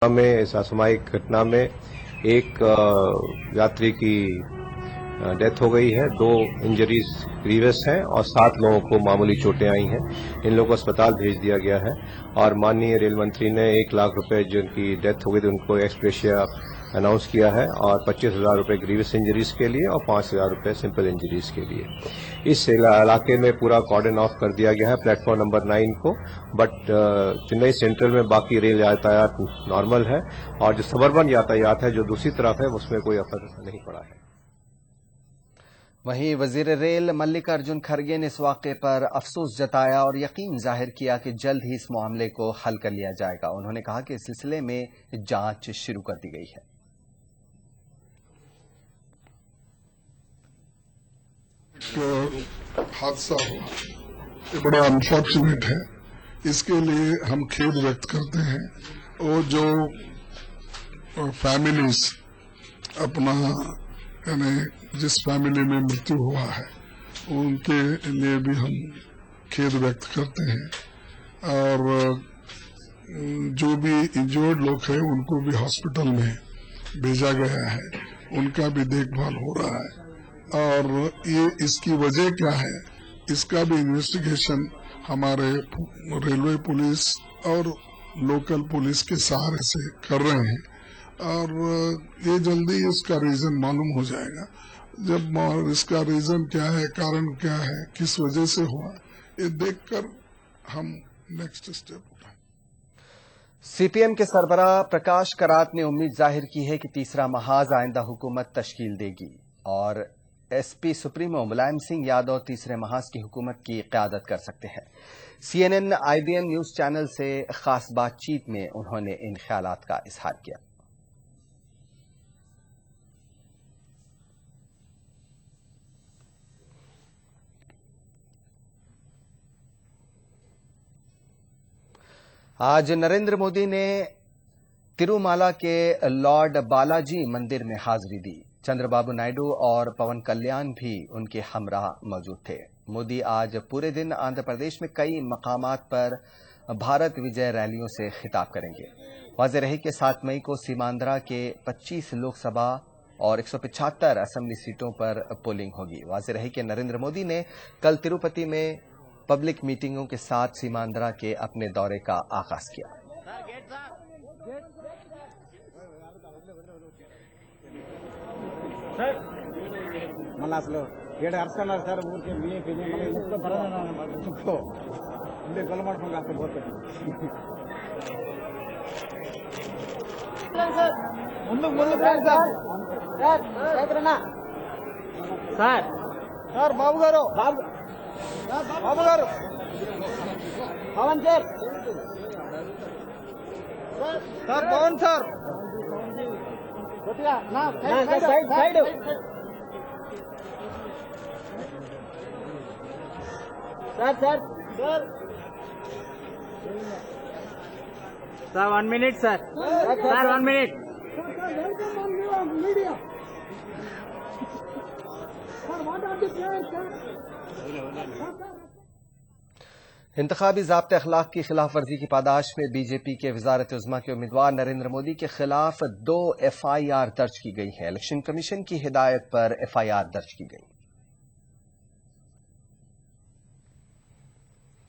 में इस असामयिक घटना में एक यात्री की डेथ हो गई है, 2 इंजरीज ग्रीवस हैं और 7 लोगों को मामूली चोटें आई हैं। इन लोगों को अस्पताल भेज दिया गया है और माननीय रेल मंत्री ने 1 लाख रुपए जिनकी डेथ हो गई थी उनको एक्स ग्रेशिया अनाउंस किया है और 25,000 रुपए ग्रीवस इंजरीज के लिए और 5,000 रुपए सिंपल इंजरीज के लिए। इस इलाके में पूरा कॉर्डन ऑफ कर दिया गया है प्लेटफॉर्म नंबर 9 को, बट चेन्नई सेंट्रल में बाकी रेल यातायात नॉर्मल है और जो सबर्बन यातायात है जो दूसरी तरफ है उसमें कोई असर नहीं पड़ा है। वहीं वजीर रेल मल्लिकार्जुन खड़गे ने इस वाक़े पर अफसोस जताया और यकीन जाहिर किया कि जल्द ही इस मामले को हल कर लिया जाएगा। उन्होंने कहा कि इस सिलसिले में जांच शुरू कर दी गई है। हादसा हुआ, ये बड़ा अनफॉर्चुनेट है, इसके लिए हम खेद व्यक्त करते हैं और जो फैमिलीज अपना यानी जिस फैमिली में मृत्यु हुआ है उनके लिए भी हम खेद व्यक्त करते हैं और जो भी इंजर्ड लोग हैं उनको भी हॉस्पिटल में भेजा गया है, उनका भी देखभाल हो रहा है और ये इसकी वजह क्या है इसका भी इन्वेस्टिगेशन हमारे रेलवे पुलिस और लोकल पुलिस के सहारे से कर रहे हैं और ये जल्दी इसका रीजन मालूम हो जाएगा। जब इसका रीजन क्या है, कारण क्या है, किस वजह से हुआ, ये देखकर हम नेक्स्ट स्टेप उठाएं। सीपीएम के सरबराह प्रकाश करात ने उम्मीद जाहिर की है कि तीसरा महाज आइंदा हुकूमत तश्कील देगी और एसपी सुप्रीमो मुलायम सिंह यादव तीसरे महाज की हुकूमत की क़यादत कर सकते हैं। CNN IBN न्यूज चैनल से खास बातचीत में उन्होंने इन ख्यालात का इजहार किया। आज नरेंद्र मोदी ने तिरुमाला के लॉर्ड बालाजी मंदिर में हाजिरी दी। चंद्रबाबू नायडू और पवन कल्याण भी उनके हमराह मौजूद थे। मोदी आज पूरे दिन आंध्र प्रदेश में कई मकामात पर भारत विजय रैलियों से खिताब करेंगे। वाज़ेह रहे कि 7 मई को सीमांध्रा के 25 लोकसभा और 175 असेंबली सीटों पर पोलिंग होगी। वाज़ेह रहे कि नरेंद्र मोदी ने कल तिरुपति में पब्लिक मीटिंगों के साथ सीमांध्रा के अपने दौरे का आगाज किया। Sir Babu garu Pawan sir sir Pawan sir side sir 1 minute sir 1 minute इंतखाबी ज़ाब्ते अखलाक की खिलाफ वर्जी की पादाश में बीजेपी के वज़ारत उज़्मा के उम्मीदवार नरेंद्र मोदी के खिलाफ 2 FIR दर्ज की गई है। इलेक्शन कमीशन की हिदायत पर FIR दर्ज की गई।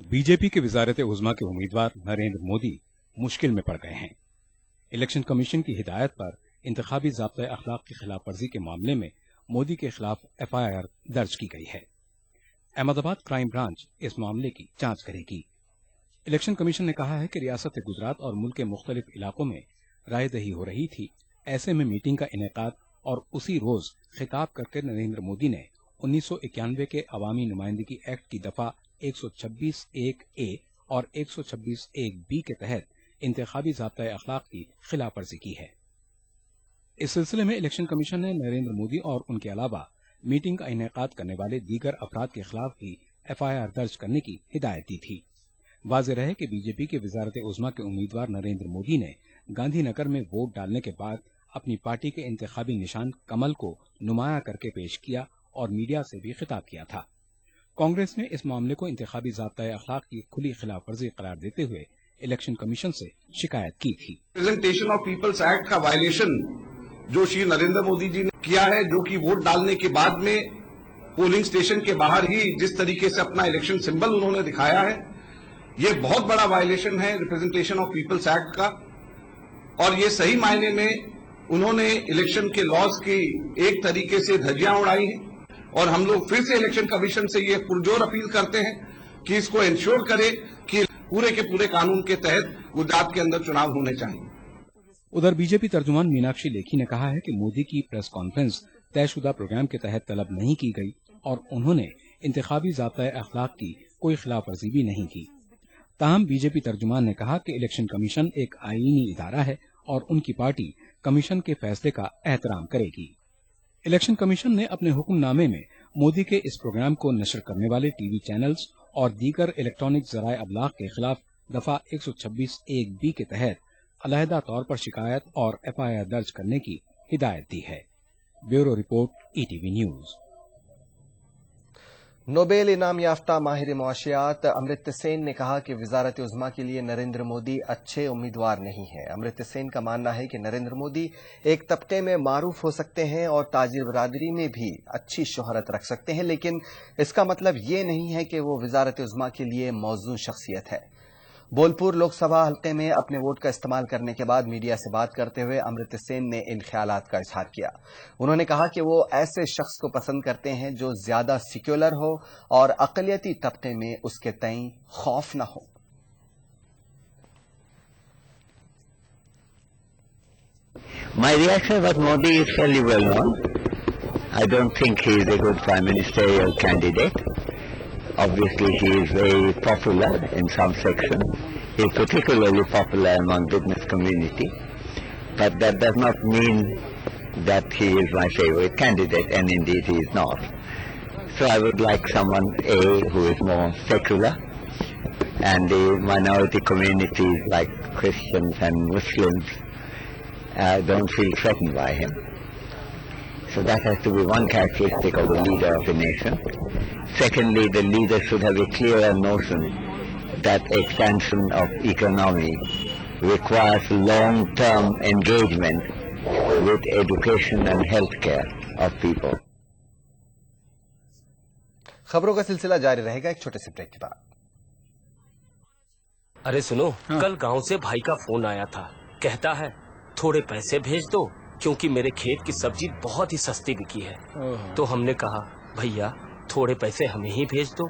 बीजेपी के वज़ारत उज़्मा के उम्मीदवार नरेंद्र मोदी मुश्किल में पड़ गए हैं। इलेक्शन कमीशन की हिदायत पर इंतखाबी ज़ाब्ते अखलाक की खिलाफ वर्जी के मामले में मोदी के खिलाफ FIR दर्ज की गई है। अहमदाबाद क्राइम ब्रांच इस मामले की जांच करेगी। इलेक्शन कमीशन ने कहा है कि रियासत गुजरात और मुल्क के मुख्तलिफ इलाकों में राय दही हो रही थी। ऐसे में मीटिंग का इनेकाद और उसी रोज खिताब करके नरेंद्र मोदी ने 1991 के अवामी नुमाइंदगी एक्ट की दफा 126(1)A और 126(1)B के तहत इंतखाबी ज़ाब्ता अखलाक की खिलाफ वर्जी की है। इस सिलसिले में इलेक्शन कमीशन ने नरेंद्र मोदी और उनके अलावा मीटिंग का इनेकाद करने वाले दीगर अफराद के खिलाफ भी FIR दर्ज करने की हिदायत दी थी। वाज़ेह रहे कि बीजेपी के वज़ारत उज़्मा के उम्मीदवार नरेंद्र मोदी ने गांधीनगर में वोट डालने के बाद अपनी पार्टी के इंतखाबी निशान कमल को नुमाया करके पेश किया और मीडिया से भी खिताब किया था। कांग्रेस ने इस मामले को इंतखाबी ज़ाब्ता अखलाक की खुली खिलाफ वर्जी करार देते हुए इलेक्शन कमीशन से शिकायत की थी। प्रेजेंटेशन ऑफ पीपल्स एक्ट का वायलेशन जो श्री नरेंद्र मोदी जी ने किया है, जो कि वोट डालने के बाद में पोलिंग स्टेशन के बाहर ही जिस तरीके से अपना इलेक्शन सिंबल उन्होंने दिखाया है, ये बहुत बड़ा वायलेशन है रिप्रेजेंटेशन ऑफ पीपल्स एक्ट का। और ये सही मायने में उन्होंने इलेक्शन के लॉज की एक तरीके से धज्जियां उड़ाई हैं। और हम लोग फिर से इलेक्शन कमीशन से ये पुरजोर अपील करते हैं कि इसको इंश्योर करे कि पूरे के पूरे कानून के तहत गुजरात के अंदर चुनाव होने चाहिए। उधर बीजेपी तर्जुमान मीनाक्षी लेखी ने कहा है कि मोदी की प्रेस कॉन्फ्रेंस तयशुदा प्रोग्राम के तहत तलब नहीं की गई और उन्होंने इंतखाबी ज़ाब्ता अखलाक की कोई खिलाफ वर्जी भी नहीं की। ताहम बीजेपी तर्जुमान ने कहा कि इलेक्शन कमीशन एक आईनी इदारा है और उनकी पार्टी कमीशन के फैसले का एहतराम करेगी। इलेक्शन कमीशन ने अपने हुक्मनामे में मोदी के इस प्रोग्राम को नशर करने वाले टीवी चैनल्स और दीगर इलेक्ट्रॉनिक ज़राए अबलाग के खिलाफ दफा 126(1)(b) के तहत अलहदा तौर पर शिकायत और FIR दर्ज करने की हिदायत दी है। Bureau report, ETV news. Nobel इनाम याफ्ता माहिर मुआशियात अमृत सेन ने कहा कि वजारत उज़्मा के लिए नरेंद्र मोदी अच्छे उम्मीदवार नहीं हैं। अमृत सेन का मानना है कि नरेंद्र मोदी एक तबके में मारूफ हो सकते हैं और ताजिर बरादरी में भी अच्छी शोहरत रख सकते हैं, लेकिन इसका मतलब ये नहीं है कि वो वजारत उज़्मा के लिए मौजूद शख्सियत है। बोलपुर लोकसभा हल्के में अपने वोट का इस्तेमाल करने के बाद मीडिया से बात करते हुए अमृत सेन ने इन ख्यालात का इजहार किया। उन्होंने कहा कि वो ऐसे शख्स को पसंद करते हैं जो ज्यादा सिक्युलर हो और अक़लियती तबके में उसके तय खौफ न हो। My reaction about Modi is fairly well known. I don't think he is a good prime ministerial candidate. Obviously, he is very popular in some section. He is particularly popular among business community. But that does not mean that he is my favorite candidate, and indeed he is not. So I would like someone, A, who is more secular, and the minority communities like Christians and Muslims don't feel threatened by him. So that has to be one characteristic of the leader of a nation. Secondly, the leader should have a clearer notion that expansion of economy requires long-term engagement with education and healthcare of people. खबरों का सिलसिला जारी रहेगा एक छोटे से break के बाद। अरे सुनो, कल गांव से भाई का फोन आया था। कहता है थोड़े पैसे भेज दो क्योंकि मेरे खेत की सब्जी बहुत ही सस्ती बिकी है। तो हमने कहा भैया थोड़े पैसे हमें ही भेज दो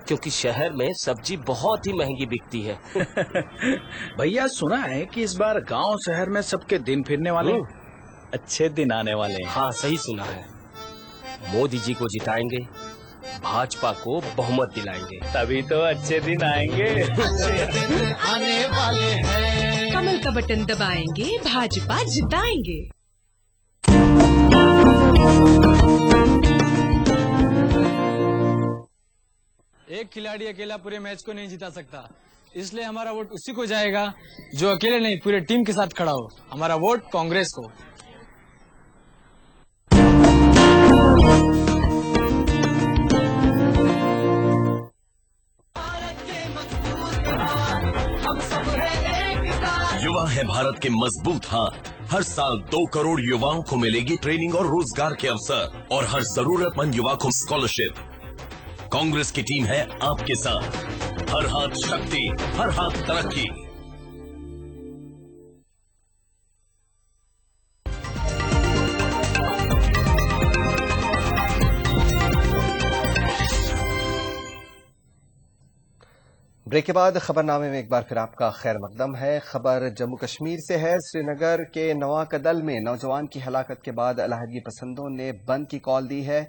क्योंकि शहर में सब्जी बहुत ही महंगी बिकती है। भैया सुना है कि इस बार गांव शहर में सबके दिन फिरने वाले, अच्छे दिन आने वाले। हाँ सही सुना है। मोदी जी को जिताएंगे, भाजपा को बहुमत दिलाएंगे, तभी तो अच्छे दिन आएंगे। अच्छे दिन आने वाले हैं। कमल का बटन दबाएंगे, भाजपा जिताएंगे। एक खिलाड़ी अकेला पूरे मैच को नहीं जिता सकता, इसलिए हमारा वोट उसी को जाएगा जो अकेले नहीं पूरे टीम के साथ खड़ा हो। हमारा वोट कांग्रेस को। युवा है भारत के मजबूत हाथ। हर साल 2 करोड़ युवाओं को मिलेगी ट्रेनिंग और रोजगार के अवसर और हर जरूरतमंद युवा को स्कॉलरशिप। कांग्रेस की टीम है आपके साथ। हर हाथ शक्ति, हर हाथ तरक्की। ब्रेक के बाद खबरनामे में एक बार फिर आपका खैर मकदम है। खबर जम्मू कश्मीर से है। श्रीनगर के नवाकदल में नौजवान की हलाकत के बाद अलहदगी पसंदों ने बंद की कॉल दी है,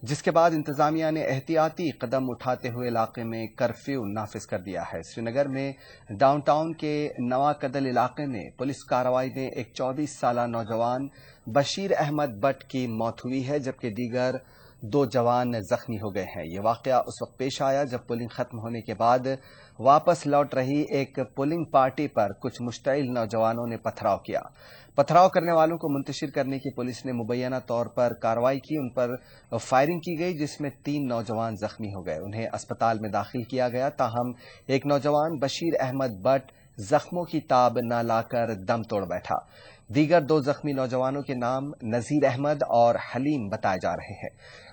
जिसके बाद इंतजामिया ने एहतियाती कदम उठाते हुए इलाके में कर्फ्यू नाफिज कर दिया है। श्रीनगर में डाउनटाउन के नवाकदल इलाके में पुलिस कार्रवाई में एक 24 साला नौजवान बशीर अहमद बट की मौत हुई है, जबकि दीगर 2 जवान जख्मी हो गए हैं। ये वाकया उस वक्त पेश आया जब पोलिंग खत्म होने के बाद वापस लौट रही एक पोलिंग पार्टी पर कुछ मुश्तइल नौजवानों ने पथराव किया। पथराव करने वालों को मुंतशिर करने की पुलिस ने मुबैना तौर पर कार्रवाई की। उन पर फायरिंग की गई, जिसमें 3 नौजवान जख्मी हो गए। उन्हें अस्पताल में दाखिल किया गया, ताहम एक नौजवान बशीर अहमद बट जख्मों की ताब न लाकर दम तोड़ बैठा। दीगर 2 जख्मी नौजवानों के नाम नजीर अहमद और हलीम बताए जा रहे हैं।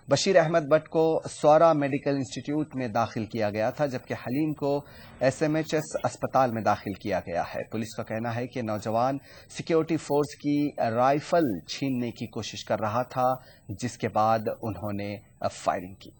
बशीर अहमद भट्ट को सौरा मेडिकल इंस्टीट्यूट में दाखिल किया गया था, जबकि हलीम को SMHS अस्पताल में दाखिल किया गया है। पुलिस का कहना है कि नौजवान सिक्योरिटी फोर्स की राइफल छीनने की कोशिश कर रहा था, जिसके बाद उन्होंने फायरिंग की।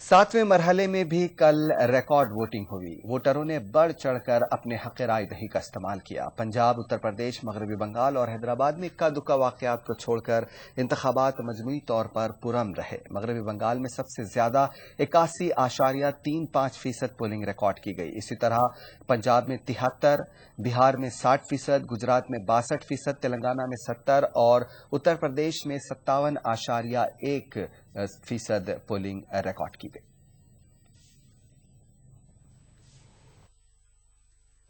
7वें मरहले में भी कल रिकॉर्ड वोटिंग हुई। वोटरों ने बढ़ चढ़कर अपने हक राय दही का इस्तेमाल किया। पंजाब, उत्तर प्रदेश, मगरबी बंगाल और हैदराबाद में इक्का दुक्का वाकयात को छोड़कर इंतखाबात मजमूई तौर पर पुरअमन रहे। मगरबी बंगाल में सबसे ज्यादा 81.35% पोलिंग रिकॉर्ड की गई। इसी तरह पंजाब में 73, बिहार में 60%, गुजरात में 62%, तेलंगाना में 70 और उत्तर प्रदेश में 57.1% पोलिंग रिकॉर्ड की गई।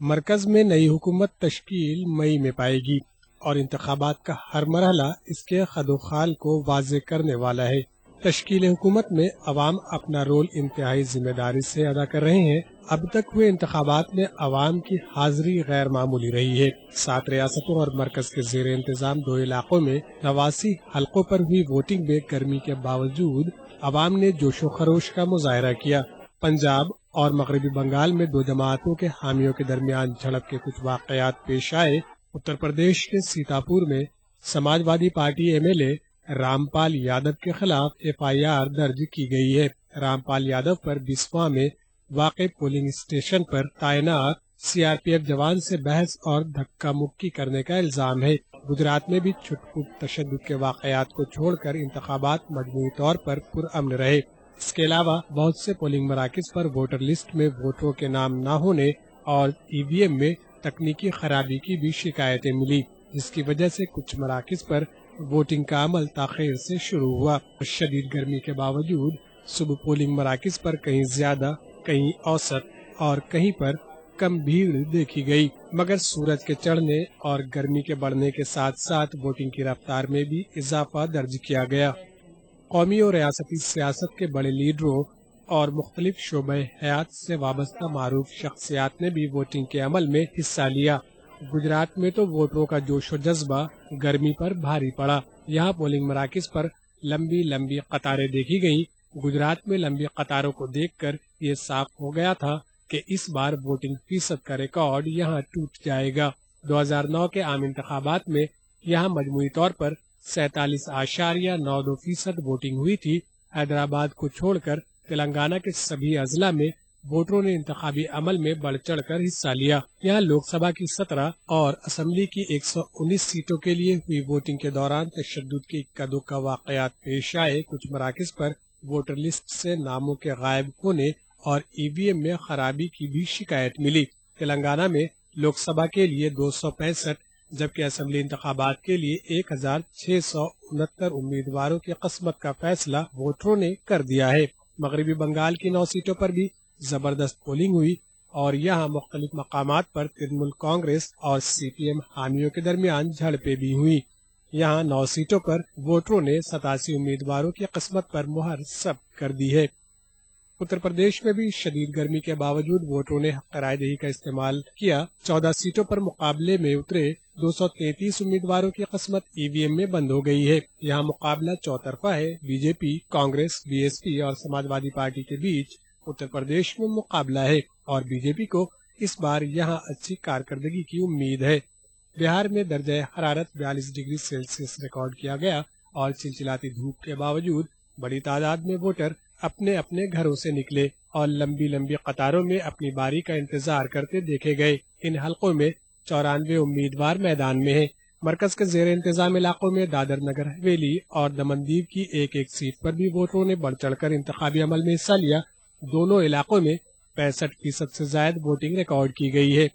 मरकज में नई हुकूमत तश्कील मई में पाएगी और इंतखाबात का हर मरहला इसके खदोखाल को वाज़ेह करने वाला है। तश्कील हुकूमत में अवाम अपना रोल इंतहाई जिम्मेदारी से अदा कर रहे हैं। अब तक हुए इंतखाबात में अवाम की हाजिरी गैर मामूली रही है। 7 रियासतों और मरकज के ज़ेर इंतजाम 2 इलाकों में 89 हल्कों पर हुई वोटिंग में गर्मी के बावजूद अवाम ने जोशो खरोश का मुजाहरा किया। पंजाब और मगरबी बंगाल में 2 जमातों के हामियों के दरमियान झड़प के कुछ वाकयात पेश आए। उत्तर प्रदेश के सीतापुर में समाजवादी पार्टी MLA रामपाल यादव के खिलाफ FIR दर्ज की गई है। रामपाल यादव पर बिस्वा में वाक़े पोलिंग स्टेशन पर तैनात CRPF जवान से बहस और धक्का मुक्की करने का इल्जाम है। गुजरात में भी छुटपुट तशद्दुद के वाकयात को छोड़कर इंतखाबात मजमूई तौर पर पुरअमन रहे। इसके अलावा बहुत से पोलिंग मराकज पर वोटर लिस्ट में वोटरों के नाम न होने और EVM में तकनीकी खराबी की भी शिकायतें मिली, जिसकी वजह से कुछ मराकज पर वोटिंग का अमल ताख़ीर से शुरू हुआ। शदीद गर्मी के बावजूद सुबह पोलिंग मराकज पर कहीं ज्यादा, कहीं औसत और कहीं पर कम भीड़ देखी गई, मगर सूरज के चढ़ने और गर्मी के बढ़ने के साथ साथ वोटिंग की रफ्तार में भी इजाफा दर्ज किया गया। कौमी और रियासती सियासत के बड़े लीडरों और मुख्तलिफ शोबे हयात से वाबस्ता मारूफ शख्सियात ने भी वोटिंग के अमल में हिस्सा लिया। गुजरात में तो वोटरों का जोश और जज्बा गर्मी पर भारी पड़ा। यहाँ पोलिंग मराकज पर लंबी लंबी कतारें देखी गयी। गुजरात में लंबी कतारों को देखकर ये साफ हो गया था कि इस बार वोटिंग फीसद का रिकॉर्ड यहाँ टूट जाएगा। 2009 के आम इंतखाबात में यहाँ मजमूई तौर पर 47.92% वोटिंग हुई थी। हैदराबाद को छोड़कर तेलंगाना के सभी अजला में वोटरों ने इंतखाबी अमल में बढ़ चढ़ कर हिस्सा लिया। यहाँ लोकसभा की 17 और असेंबली की 119 सीटों के लिए हुई वोटिंग के दौरान तशद्दुद के इक्का दुक्का वाकयात पेश आए। कुछ मराकज पर वोटर लिस्ट से नामों के गायब होने और EVM में खराबी की भी शिकायत मिली। तेलंगाना में लोकसभा के लिए 265 जबकि असेंबली इंतखाबात के लिए 1669 उम्मीदवारों की किस्मत का फैसला वोटरों ने कर दिया है। मगरबी बंगाल की 9 सीटों पर भी जबरदस्त पोलिंग हुई और यहाँ मुख्तलिफ मकामात पर तृणमूल कांग्रेस और CPM हामियों के दरमियान झड़पें भी हुई। यहाँ 9 सीटों पर वोटरों ने 87 उम्मीदवारों की किस्मत पर मुहर जब्त कर दी है। उत्तर प्रदेश में भी शदीद गर्मी के बावजूद वोटरों ने हक़ राय दही का इस्तेमाल किया। 14 सीटों पर मुकाबले में उतरे 233 उम्मीदवारों की किस्मत EVM में बंद हो गई है। यहाँ मुकाबला चौतरफा है। BJP, कांग्रेस, BSP और समाजवादी पार्टी के बीच उत्तर प्रदेश में मुकाबला है और BJP को इस बार यहाँ अच्छी कारकर्दगी की उम्मीद है। बिहार में दर्जा हरारत 42 डिग्री सेल्सियस रिकॉर्ड किया गया और चिलचिलाती धूप के बावजूद बड़ी तादाद में वोटर अपने अपने घरों से निकले और लंबी लंबी कतारों में अपनी बारी का इंतजार करते देखे गए। इन हलकों में 94 उम्मीदवार मैदान में हैं। मरकज के जेर इंतजाम इलाकों में दादर नगर हवेली और दमनदीव की एक एक सीट पर भी वोटरों ने बढ़ चढ़कर इंतखाबी अमल में हिस्सा लिया। दोनों इलाकों में 65% से ज्यादा वोटिंग रिकॉर्ड की गई है।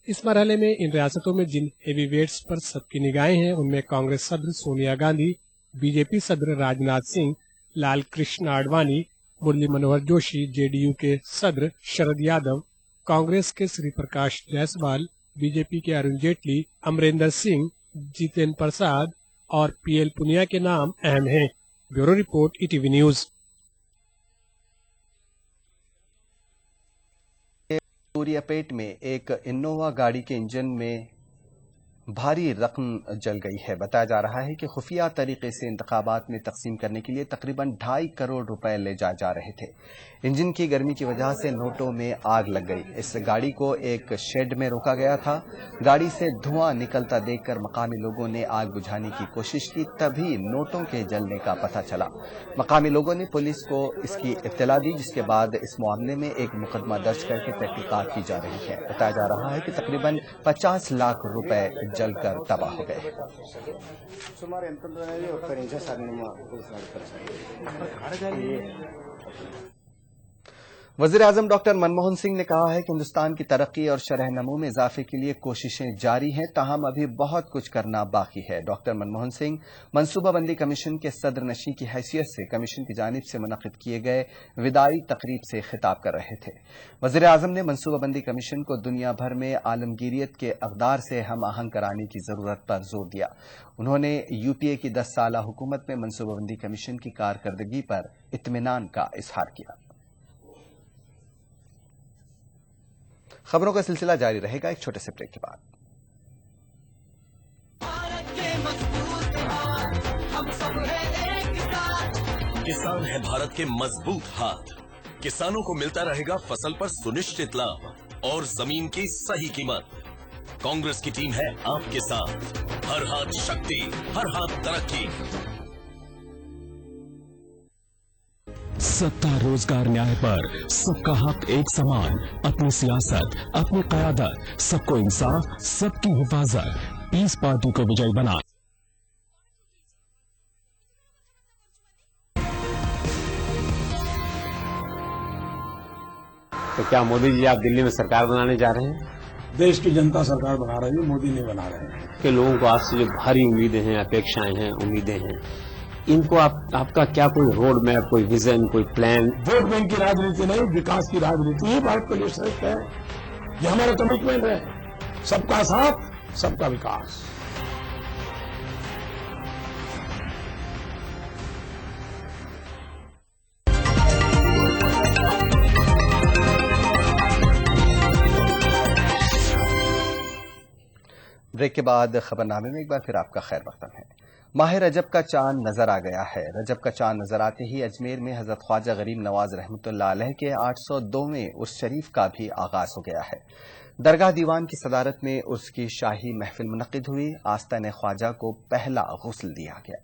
इस मरहले में इन रियासतों में जिन हेवी वेट्स पर सबकी निगाहें हैं उनमें कांग्रेस सदर सोनिया गांधी, BJP सदर राजनाथ सिंह, लाल कृष्ण आडवाणी, मुरली मनोहर जोशी, JDU के सदर शरद यादव, कांग्रेस के श्री प्रकाश जायसवाल, BJP के अरुण जेटली, अमरिंदर सिंह, जितेंद्र प्रसाद और PL पुनिया के नाम अहम हैं। Bureau report ETV news. Suryapet में एक इनोवा गाड़ी के इंजन में भारी रकम जल गई है। बताया जा रहा है कि खुफिया तरीके से इंतखाबात में तकसीम करने के लिए तकरीबन 2.5 करोड़ रुपए ले जाए जा रहे थे। इंजन की गर्मी की वजह से नोटों में आग लग गई। इस गाड़ी को एक शेड में रोका गया था। गाड़ी से धुआं निकलता देखकर मकामी लोगों ने आग बुझाने की कोशिश की, तभी नोटों के जलने का पता चला। मकामी लोगों ने पुलिस को इसकी इत्तला दी, जिसके बाद इस मामले में एक मुकदमा दर्ज करके तहकीकात की जा रही है। बताया जा रहा है कि तकरीबन 50 लाख रुपए जलकर तबाह हो गए। वज़ीर आज़म डॉक्टर मनमोहन सिंह ने कहा है कि हिंदुस्तान की तरक्की और शरह नमू में इजाफे के लिए कोशिशें जारी हैं, ताहम अभी बहुत कुछ करना बाकी है। डॉक्टर मनमोहन सिंह मनसूबाबंदी कमीशन के सदर नशीं की हैसियत से कमीशन की जानिब से मुनक़िद किए गए विदाई तकरीब से खिताब कर रहे थे। वज़ीर आज़म ने मनसूबाबंदी कमीशन को दुनिया भर में आलमगीरियत के अक़दार से हम आहंग कराने की ज़रूरत पर जोर दिया। उन्होंने यूपीए की 10 साला हुकूमत में मनसूबाबंदी कमीशन की कारकर्दगी पर इत्मीनान का इजहार किया। खबरों का सिलसिला जारी रहेगा एक छोटे से ब्रेक के बाद। किसान है भारत के मजबूत हाथ। किसानों को मिलता रहेगा फसल पर सुनिश्चित लाभ और जमीन की सही कीमत। कांग्रेस की टीम है आपके साथ। हर हाथ शक्ति, हर हाथ तरक्की। सत्ता, रोजगार, न्याय पर सबका हक एक समान। अपनी सियासत, अपनी क़यादत, सबको इंसाफ, सबकी हिफाजत। पीस पार्टी को विजयी बना। तो क्या मोदी जी आप दिल्ली में सरकार बनाने जा रहे हैं? देश की जनता सरकार बना रही है, मोदी नहीं बना रहे हैं। कि लोगों को आपसे जो भारी उम्मीदें हैं, अपेक्षाएं हैं, उम्मीदें हैं, इनको आपका क्या कोई रोड मैप, कोई विजन, कोई प्लान? वोट बैंक की राजनीति नहीं, विकास की राजनीति ही भारत के लिए श्रेष्ठ है। ये हमारा कमिटमेंट है। सबका साथ, सबका विकास। ब्रेक के बाद खबरनामे में एक बार फिर आपका खैर मकदम है। माह रजब का चांद नजर आ गया है। रजब का चांद नजर आते ही अजमेर में हजरत ख्वाजा गरीब नवाज रहमतुल्लाह अलैह के 802वें उर्स शरीफ का भी आगाज हो गया है। दरगाह दीवान की सदारत में उर्स की शाही महफिल मुनक्किद हुई। आस्ताने ख्वाजा को पहला गुस्ल दिया गया।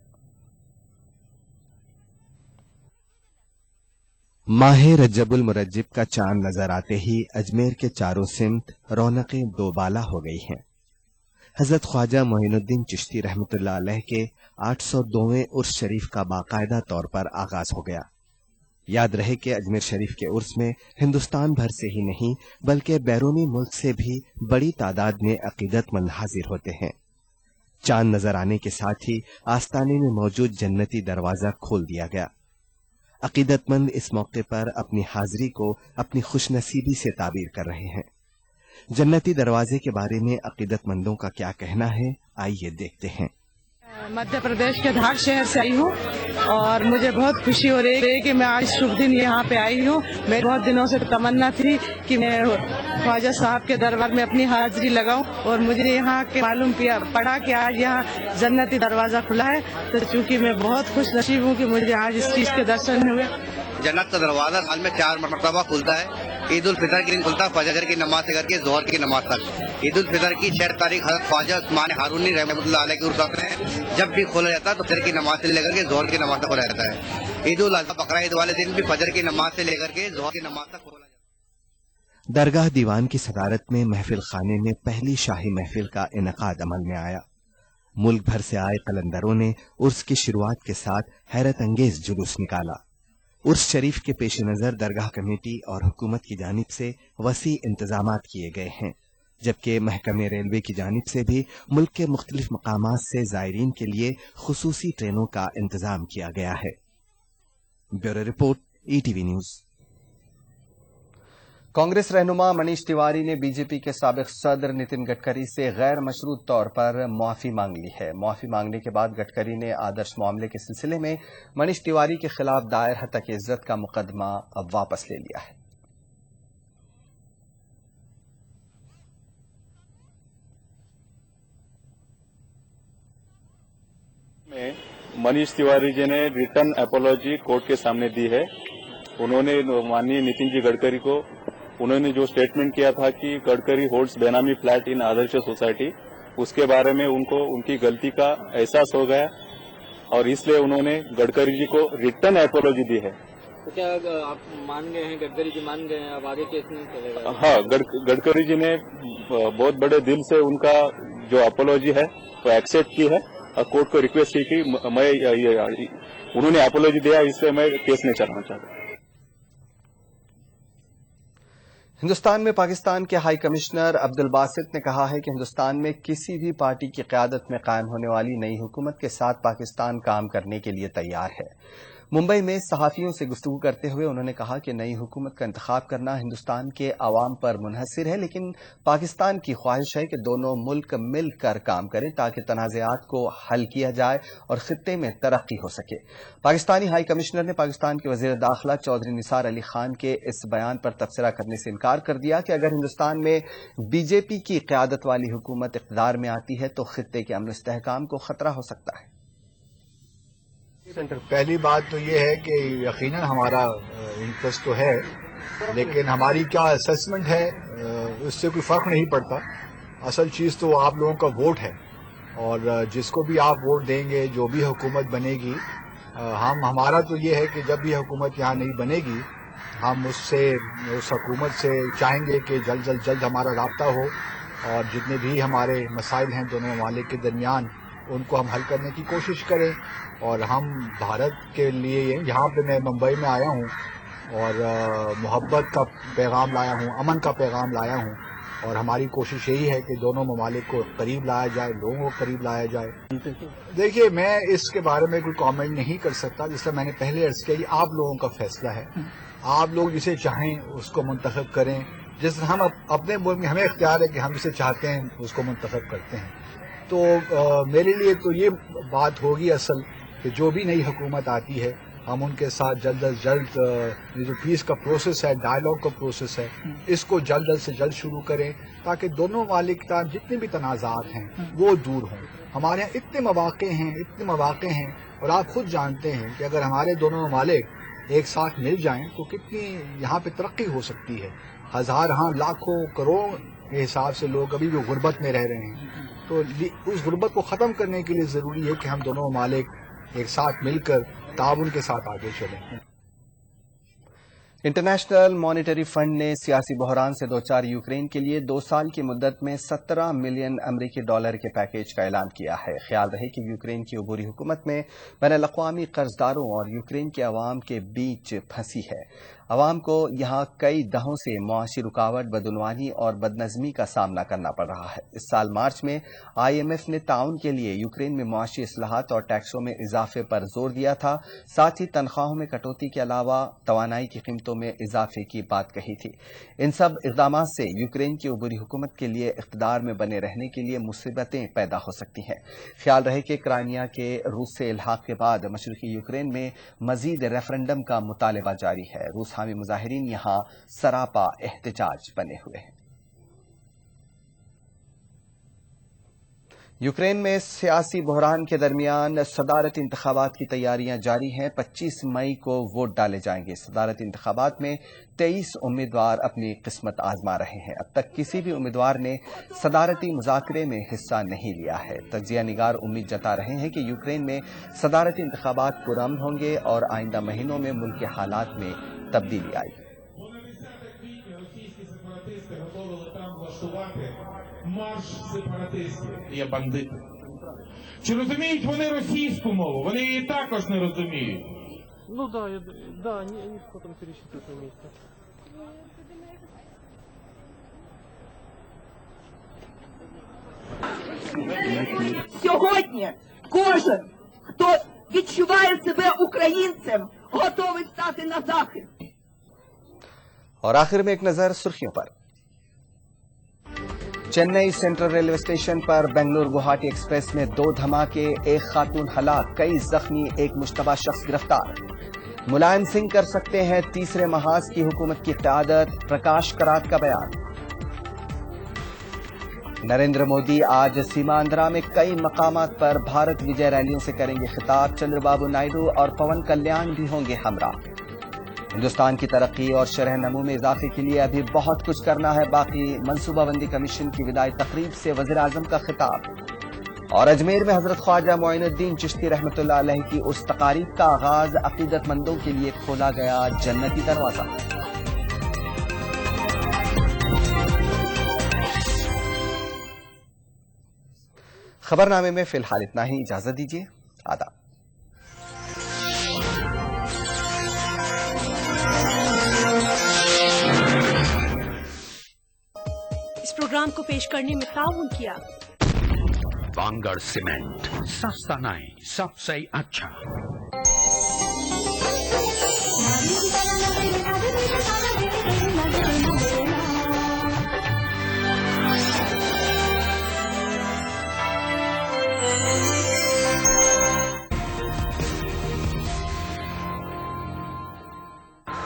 माह रजबुल मुरज्जिब का चांद नजर आते ही अजमेर के चारों सिमत रौनकें दोबाला हो गई हैं। हजरत ख्वाजा मोइनुद्दीन चिश्ती रहमतुल्लाह अलैह के 802वें उर्स शरीफ का बाकायदा तौर पर आगाज हो गया। याद रहे कि अजमेर शरीफ के उर्स में हिंदुस्तान भर से ही नहीं बल्कि बैरूनी मुल्क से भी बड़ी तादाद में अकीदतमंद हाजिर होते हैं। चांद नजर आने के साथ ही आस्ताने में मौजूद जन्नती दरवाजा खोल दिया गया। अकीदतमंद इस मौके पर अपनी हाजिरी को अपनी खुशनसीबी से ताबीर कर रहे हैं। जन्नती दरवाजे के बारे में अकीदतमंदों का क्या कहना है, आइए देखते हैं। मध्य प्रदेश के धार शहर से आई हूँ और मुझे बहुत खुशी हो रही है कि मैं आज शुभ दिन यहाँ पे आई हूँ। मेरी बहुत दिनों से तमन्ना थी कि मैं ख्वाजा साहब के दरबार में अपनी हाजिरी लगाऊं और मुझे यहाँ के मालूम पड़ा कि आज यहाँ जन्नती दरवाजा खुला है। तो चूँकि मैं बहुत खुश नसीब हूँ कि मुझे आज इस चीज के दर्शन हुए। जन्नत का दरवाजा साल में 4 मरतबा खुलता है। ईद उल फितर के दिन खुलता है, फजर की नमाज से करके जोहर की नमाज तक। ईद उल फितर की 6 तारीख हज़रत ख्वाजा उस्मान हारूनी रहमतुल्लाह अलैह के उर्स आते हैं। जब भी खोला जाता है तो फजर की नमाज से लेकर के जोहर की नमाज तक खोला जाता है। ईद उल अज़हा बकरा ईद वाले दिन भी फजर की नमाज से लेकर के जोहर की नमाज तक खोला जाता है। दरगाह दीवान की सदारत में महफिल खाने में पहली शाही महफिल का इनेकाद अमल में आया। मुल्क भर से आए कलंदरों ने उर्स की शुरुआत के साथ हैरत अंगेज जुलूस निकाला। उर्स शरीफ के पेश नजर दरगाह कमेटी और हुकूमत की जानिब से वसी इंतजामात किए गए हैं, जबकि महकमे रेलवे की जानिब से भी मुल्क के मुख्तलिफ मकामात से जायरीन के लिए खुसूसी ट्रेनों का इंतजाम किया गया है। Bureau report, ETV news. Congress रहनुमा मनीष तिवारी ने बीजेपी के साबिक सदर नितिन गडकरी से गैर मशरूत तौर पर माफी मांग ली है। माफी मांगने के बाद गडकरी ने आदर्श मामले के सिलसिले में मनीष तिवारी के खिलाफ दायर हत्या की इज्जत का मुकदमा अब वापस ले लिया है। मनीष तिवारी जी ने रिटर्न अपोलॉजी कोर्ट के सामने दी है। उन्होंने माननीय नितिन जी गडकरी को उन्होंने जो स्टेटमेंट किया था कि गडकरी होल्ड्स बेनामी फ्लैट इन आदर्श सोसाइटी, उसके बारे में उनको उनकी गलती का एहसास हो गया और इसलिए उन्होंने गडकरी जी को रिटर्न अपोलॉजी दी है। तो क्या आप मान गए हैं, गडकरी जी मान गए हैं, अब आगे केस नहीं चलेगा? हाँ, गडकरी जी ने बहुत बड़े दिल से उनका जो अपोलॉजी है वो एक्सेप्ट की है और कोर्ट को रिक्वेस्ट की कि मैं उन्होंने अपोलॉजी दिया, इसलिए मैं केस नहीं चलाना चाहता। हिंदुस्तान में पाकिस्तान के हाई कमिश्नर अब्दुल बासित ने कहा है कि हिंदुस्तान में किसी भी पार्टी की क़यादत में कायम होने वाली नई हुकूमत के साथ पाकिस्तान काम करने के लिए तैयार है। मुंबई में सहाफ़ियों से गुफ्तगू करते हुए उन्होंने कहा कि नई हुकूमत का इंतखाब करना हिंदुस्तान के अवाम पर मुनहसिर है, लेकिन पाकिस्तान की ख्वाहिश है कि दोनों मुल्क मिलकर काम करें ताकि तनाज़ात को हल किया जाए और खित्ते में तरक्की हो सके। पाकिस्तानी हाई कमिश्नर ने पाकिस्तान के वज़ीर दाखिला चौधरी निसार अली खान के इस बयान पर तबसरा करने से इनकार कर दिया कि अगर हिंदुस्तान में बीजेपी की क़यादत वाली हुकूमत इक़्तिदार में आती है तो खित्ते के अमन इस्तेहकाम को खतरा हो सकता है। पहली बात तो ये है कि यकीनन हमारा इंटरेस्ट तो है, लेकिन हमारी क्या असेसमेंट है उससे कोई फ़र्क नहीं पड़ता। असल चीज़ तो आप लोगों का वोट है और जिसको भी आप वोट देंगे, जो भी हुकूमत बनेगी, हमारा तो ये है कि जब भी हुकूमत यहाँ नहीं बनेगी हम उस हुकूमत से चाहेंगे कि जल्द हमारा राब्ता हो और जितने भी हमारे मसाइल हैं दोनों ममालिक के दरमियान उनको हम हल करने की कोशिश करें। और हम भारत के लिए यहाँ पे मैं मुंबई में आया हूँ और मोहब्बत का पैगाम लाया हूँ, अमन का पैगाम लाया हूँ और हमारी कोशिश यही है कि दोनों ममालिक को करीब लाया जाए, लोगों को करीब लाया जाए। देखिए, मैं इसके बारे में कोई कमेंट नहीं कर सकता, जिससे मैंने पहले अर्ज किया, ये आप लोगों का फैसला है। आप लोग जिसे चाहें उसको मुंतखब करें, जिस हम अपने मुल्क में हमें इख्तियार है कि हम जिसे चाहते हैं उसको मुंतखब करते हैं। तो मेरे लिए तो ये बात होगी असल कि जो भी नई हुकूमत आती है हम उनके साथ जल्द से जल्द ये जो पीस का प्रोसेस है, डायलॉग का प्रोसेस है, इसको जल्द से जल्द शुरू करें ताकि दोनों ममालिक का जितने भी तनाज़ात हैं वो दूर हों। हमारे यहाँ इतने मौक़े हैं और आप खुद जानते हैं कि अगर हमारे दोनों ममालिक एक साथ मिल जाएं तो कितनी यहाँ पे तरक्की हो सकती है। हज़ार, हाँ लाखों करोड़ के हिसाब से लोग अभी भी गुर्बत में रह रहे हैं, तो उस गुर्बत को ख़त्म करने के लिए ज़रूरी है कि हम दोनों ममालिक एक साथ मिलकर ताउन के साथ आगे चलें। इंटरनेशनल मॉनेटरी फंड ने सियासी बहरान से दोचार यूक्रेन के लिए 2 साल की मुद्दत में 17 मिलियन अमरीकी डॉलर के पैकेज का ऐलान किया है। ख्याल रहे कि यूक्रेन की अबूरी हुकूमत में बैनुल-अक़वामी कर्जदारों और यूक्रेन के अवाम के बीच फंसी है। अवाम को यहाँ कई दहों से मुआशी रुकावट, बदउनवानी और बदनज़मी का सामना करना पड़ रहा है। इस साल मार्च में IMF ने ताउन के लिए यूक्रेन में मुआशी इस्लाहात और टैक्सों में इजाफे पर जोर दिया था। साथ ही तनख्वाहों में कटौती के अलावा तवानाई की कीमतों में इजाफे की बात कही थी। इन सब इक़दामात से यूक्रेन की अबूरी हुकूमत के लिए इक़्तिदार में बने रहने के लिए मुसीबतें पैदा हो सकती हैं। ख्याल रहे कि क्राइमिया के रूस से इल्हाक के बाद मशरक़ी यूक्रेन में मजीद रेफरेंडम का मुतालबा जारी है। रूस हामी मुजाहिरीन यहाँ सरापा एहतजाज बने हुए हैं। यूक्रेन में सियासी बहरान के दरमियान सदारती इंतखाबात की तैयारियां जारी हैं। 25 मई को वोट डाले जाएंगे। सदारती इंतखाबात में 23 उम्मीदवार अपनी किस्मत आजमा रहे हैं। अब तक किसी भी उम्मीदवार ने सदारती मुज़ाकरे में हिस्सा नहीं लिया है। तज्जिया निगार उम्मीद जता रहे हैं कि यूक्रेन में सदारती इंतखाबात पुरअमन होंगे और आइंदा महीनों में मुल्क के हालात में तब्दीली आएगी। Марш сепаратистів є бандити. Чи розуміють вони російську мову? Вони її також не розуміють. Ну да, ніхто там перечитати на місці. Сьогодні кожен, хто відчуває себе українцем, готовий стати на захист. और आखिर में एक नजर सुर्खियों पर। चेन्नई सेंट्रल रेलवे स्टेशन पर बेंगलुरु गुवाहाटी एक्सप्रेस में 2 धमाके, 1 खातून हलाक, कई जख्मी, 1 मुश्तबा शख्स गिरफ्तार। मुलायम सिंह कर सकते हैं तीसरे महाज की हुकूमत की क़यादत, प्रकाश करात का बयान। नरेंद्र मोदी आज सीमांध्रा में कई मकामात पर भारत विजय रैलियों से करेंगे खिताब। चंद्रबाबू नायडू और पवन कल्याण भी होंगे हमरा। हिंदुस्तान की तरक्की और शरह नमू में इजाफे के लिए अभी बहुत कुछ करना है बाकी। मनसूबाबंदी कमीशन की विदाई तकरीब से वज़ीर आज़म का खिताब। और अजमेर में हजरत ख्वाजा मोइनुद्दीन चिश्ती रहमतुल्लाह अलैह की उस तकारीब का आगाज, अकीदतमंदों के लिए खोला गया जन्नती दरवाजा। खबरनामे में फिलहाल इतना ही, इजाजत दीजिए, आदाब। इस प्रोग्राम को पेश करने में ताउन किया वांगड़ सीमेंट, सस्ता नहीं सबसे अच्छा।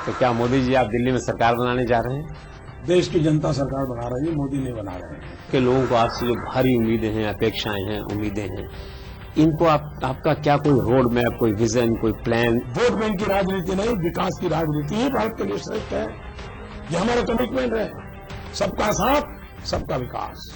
तो क्या मोदी जी आप दिल्ली में सरकार बनाने जा रहे हैं? देश की जनता सरकार बना रही है, मोदी नहीं बना रहे हैं। के लोगों को आपसे जो भारी उम्मीदें हैं, अपेक्षाएं हैं, उम्मीदें हैं, इनको आपका क्या कोई रोड मैप, कोई विजन, कोई प्लान? वोट बैंक की राजनीति नहीं, विकास की राजनीति ही भारत के लिए श्रेष्ठ है। ये हमारा कमिटमेंट है, सबका साथ सबका विकास।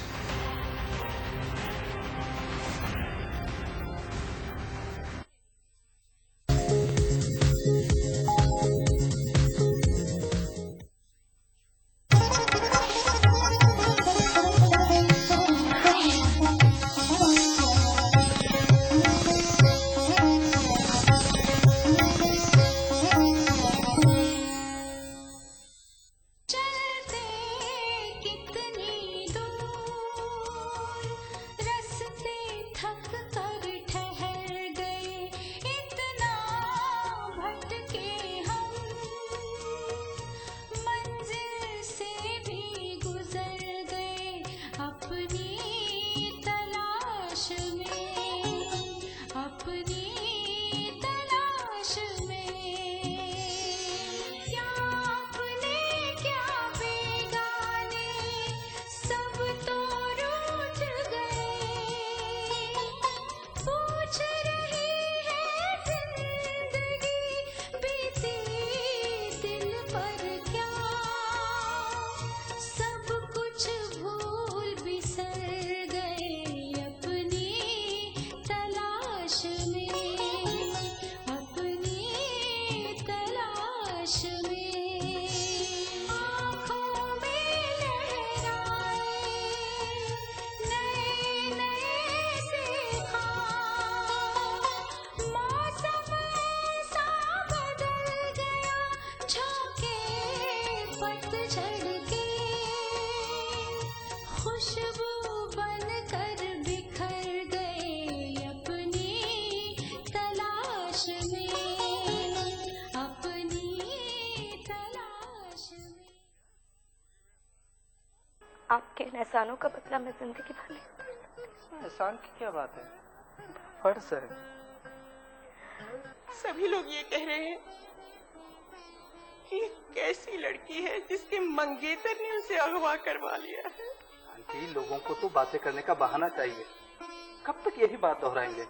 आपके इन एहसानों का बदला मैं जिंदगी भर नहीं। एहसान की क्या बात है, फर्ज है। सभी लोग ये कह रहे हैं कि कैसी लड़की है जिसके मंगेतर ने उसे अगवा करवा लिया है। आंटी, लोगों को तो बातें करने का बहाना चाहिए, कब तक यही बात दोहराएंगे?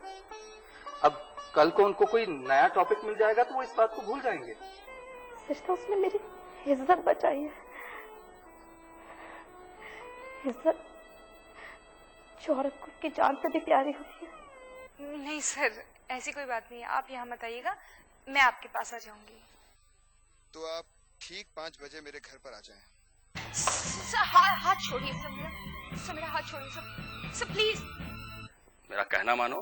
अब कल को उनको कोई नया टॉपिक मिल जाएगा तो वो इस बात को भूल जाएंगे। सिर्फ तो उसने मेरी इज्जत बचाई है, इज्जत जो औरत को उसकी जान से भी प्यारी होती है। नहीं सर, ऐसी कोई बात नहीं है, आप यहाँ मत आइएगा, मैं आपके पास आ जाऊंगी। तो आप ठीक 5 बजे मेरे घर पर आ जाएं। हाथ छोड़िए सर, मेरा हाथ छोड़िए सर, प्लीज। मेरा कहना मानो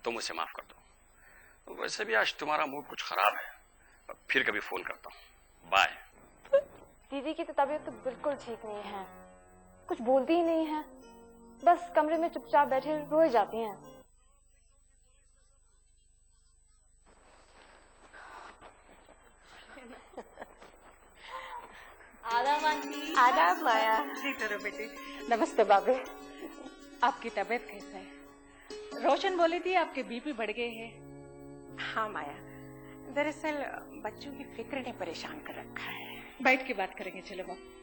तो मुझसे माफ कर दो। वैसे भी आज तुम्हारा मूड कुछ खराब है, फिर कभी फोन करता हूँ, बाय। दीदी की तो तबीयत तो बिल्कुल ठीक नहीं है, कुछ बोलती ही नहीं है, बस कमरे में चुपचाप बैठे रोए जाती हैं। आदाब आंटी। आदाब माया। सीते रहो बेटी। नमस्ते बाबे। आपकी तबीयत कैसा है? रोशन बोली थी आपके बीपी बढ़ गए हैं। हाँ माया, दरअसल बच्चों की फिक्र ने परेशान कर रखा है। बैठ के बात करेंगे, चलो बाबू।